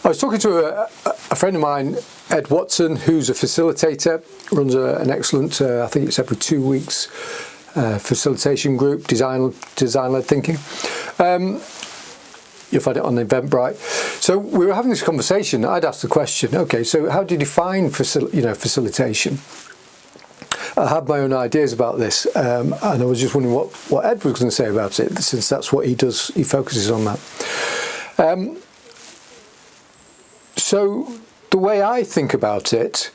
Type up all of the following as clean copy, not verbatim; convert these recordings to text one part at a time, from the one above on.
I was talking to a friend of mine, Ed Watson, who's a facilitator, runs an excellent, I think it's every 2 weeks, facilitation group, design-led thinking. You'll find it on Eventbrite. So we were having this conversation. I'd asked the question, okay, so how do you define facilitation? I had my own ideas about this, and I was just wondering what Ed was going to say about it, since that's what he does. He focuses on that. So the way I think about it,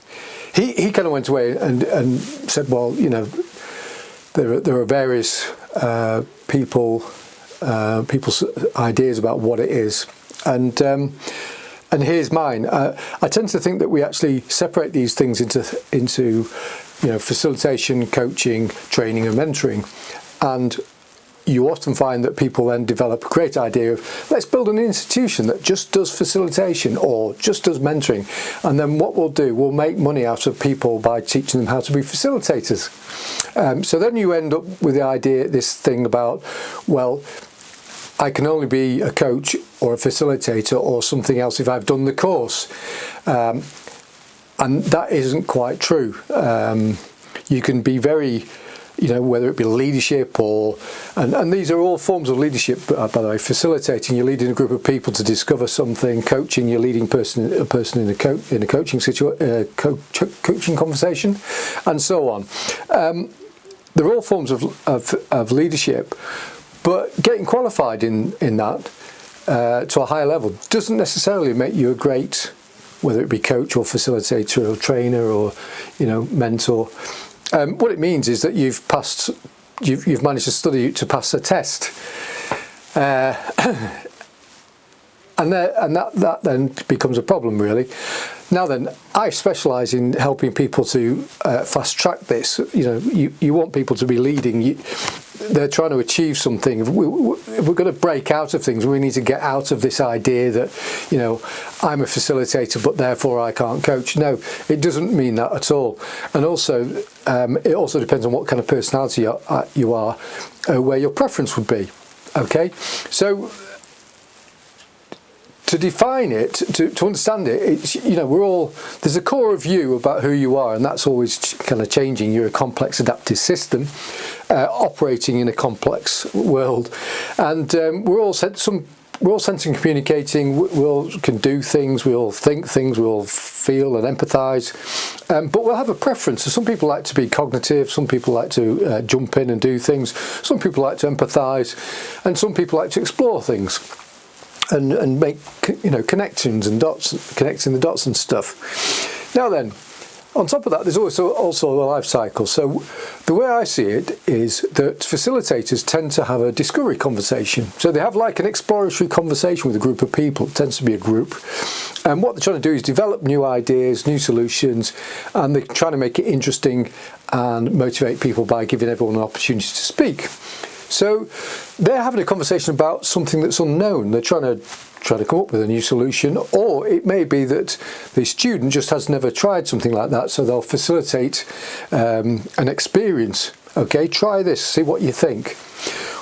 he kind of went away and said, well, you know, there are various people's ideas about what it is, and here's mine. I tend to think that we actually separate these things into you know, facilitation, coaching, training, and mentoring, and you often find that people then develop a great idea of, let's build an institution that just does facilitation or just does mentoring, and then what we'll do, we'll make money out of people by teaching them how to be facilitators. So then you end up with the idea, this thing about, well, I can only be a coach or a facilitator or something else if I've done the course. And that isn't quite true. You can be very, you know, whether it be leadership or, and these are all forms of leadership, by the way. Facilitating, you're leading a group of people to discover something. Coaching, you're leading a person in a coaching coaching conversation, and so on. They're all forms of leadership, but getting qualified in that to a higher level doesn't necessarily make you a great, whether it be coach or facilitator or trainer or, you know, mentor. What it means is that you've managed to study to pass a test, and that then becomes a problem, really. Now then, I specialise in helping people to fast track this. You know, you want people to be leading. They're trying to achieve something. If we're going to break out of things, we need to get out of this idea that, you know, I'm a facilitator, but therefore I can't coach. No, it doesn't mean that at all. And also, it also depends on what kind of personality you are, where your preference would be. Okay, so to define it, to understand it, it's, you know, there's a core of you about who you are, and that's always kind of changing. You're a complex adaptive system operating in a complex world, and we're all sensing, communicating. We all can do things, we all think things, we all feel and empathise, but we'll have a preference. So some people like to be cognitive, some people like to jump in and do things, some people like to empathise, and some people like to explore things and make, you know, connecting the dots and stuff. Now then, on top of that, there's also a life cycle. So the way I see it is that facilitators tend to have a discovery conversation. So they have like an exploratory conversation with a group of people. It tends to be a group. And what they're trying to do is develop new ideas, new solutions, and they're trying to make it interesting and motivate people by giving everyone an opportunity to speak. So they're having a conversation about something that's unknown. They're trying to come up with a new solution, or it may be that the student just has never tried something like that, so they'll facilitate an experience. Okay, try this, see what you think.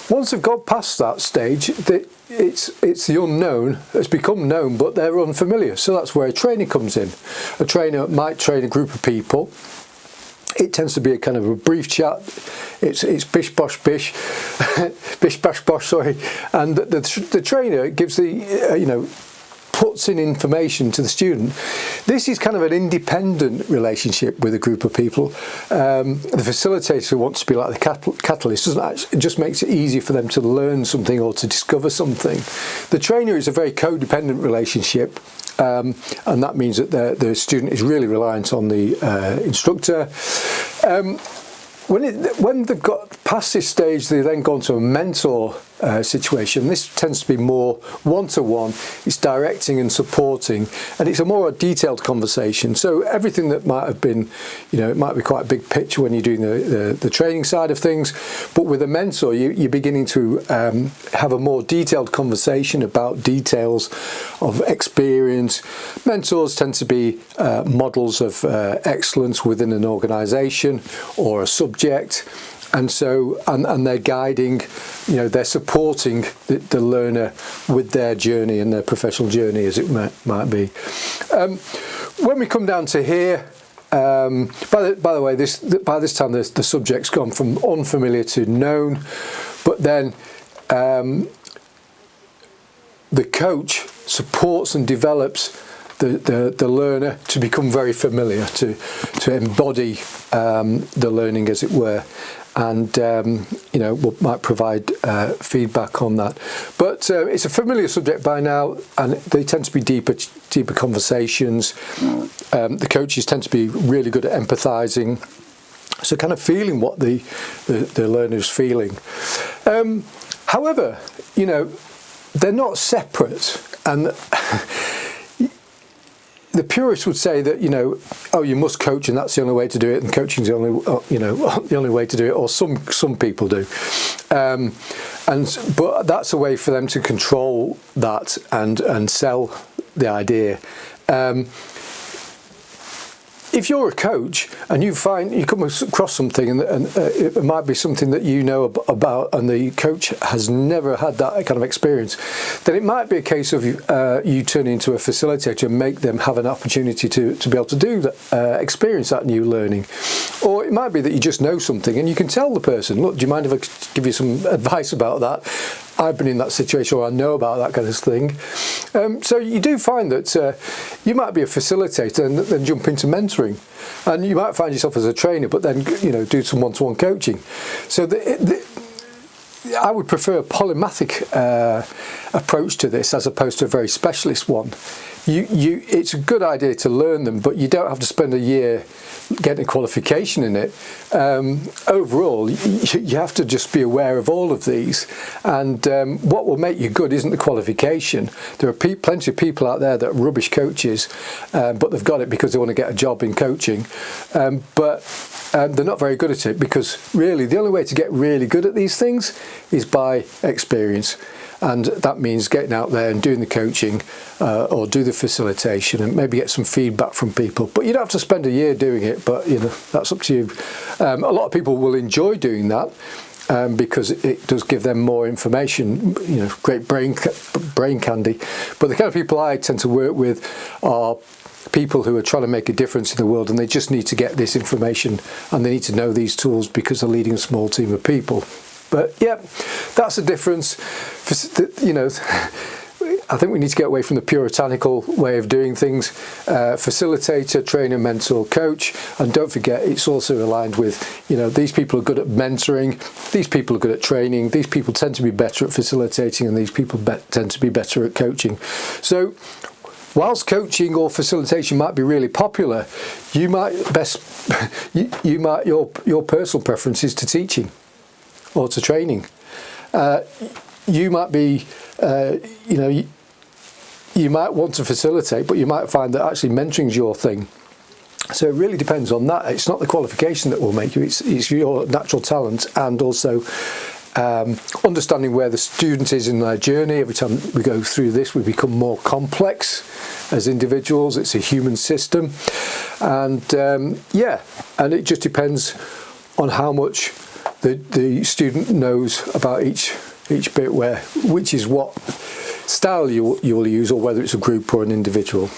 Once they've got past that stage, it's the unknown that's become known, but they're unfamiliar. So that's where a trainer comes in. A trainer might train a group of people. It tends to be a kind of a brief chat. It's bish bosh bish, bish bash bosh. Sorry, and the trainer gives the puts in information to the student. This is kind of an independent relationship with a group of people. The facilitator wants to be like the catalyst. It just makes it easier for them to learn something or to discover something. The trainer is a very codependent relationship. And that means that the student is really reliant on the instructor. When they've got past this stage, they then go on to a mentor situation. This tends to be more one-to-one. It's directing and supporting, and it's a more detailed conversation. So everything that might have been, it might be quite a big picture when you're doing the training side of things, but with a mentor, you're beginning to have a more detailed conversation about details of experience. Mentors tend to be models of excellence within an organisation or a subject. and so and they're guiding, they're supporting the learner with their journey and their professional journey, as it might be. When we come down to here, by the way, by this time the subject's gone from unfamiliar to known, but then the coach supports and develops the learner to become very familiar, to embody the learning, as it were, and might provide feedback on that. But it's a familiar subject by now, and they tend to be deeper conversations. The coaches tend to be really good at empathising, so kind of feeling what the learner's feeling. However, they're not separate, and the purists would say that you must coach and that's the only way to do it, and coaching's the only way to do it, or some people do, but that's a way for them to control that and sell the idea. If you're a coach and you come across something and it might be something that you know about, and the coach has never had that kind of experience, then it might be a case of you turning into a facilitator and make them have an opportunity to be able to do that, experience that new learning. Or it might be that you just know something and you can tell the person, look, do you mind if I give you some advice about that? I've been in that situation, or I know about that kind of thing. So you do find that you might be a facilitator and then jump into mentoring, and you might find yourself as a trainer, but then do some one-to-one coaching. So I would prefer a polymathic approach to this as opposed to a very specialist one. It's a good idea to learn them, but you don't have to spend a year getting a qualification in it. Overall, you have to just be aware of all of these, and what will make you good isn't the qualification. There are plenty of people out there that are rubbish coaches, but they've got it because they want to get a job in coaching, but they're not very good at it, because really the only way to get really good at these things is by experience. And that means getting out there and doing the coaching or do the facilitation and maybe get some feedback from people. But you don't have to spend a year doing it, but that's up to you. A lot of people will enjoy doing that because it does give them more information, great brain candy. But the kind of people I tend to work with are people who are trying to make a difference in the world, and they just need to get this information and they need to know these tools because they're leading a small team of people. But yeah, that's the difference. I think we need to get away from the puritanical way of doing things. Facilitator, trainer, mentor, coach, and don't forget it's also aligned with, these people are good at mentoring, these people are good at training, these people tend to be better at facilitating, and these people tend to be better at coaching. So whilst coaching or facilitation might be really popular, your personal preference is to teaching or to training. You might be, you might want to facilitate, but you might find that actually mentoring is your thing. So it really depends on that. It's not the qualification that will make you, it's your natural talent, and also understanding where the student is in their journey. Every time we go through this, we become more complex as individuals. It's a human system, and and it just depends on how much the student knows about each bit, which is what style you will use, or whether it's a group or an individual.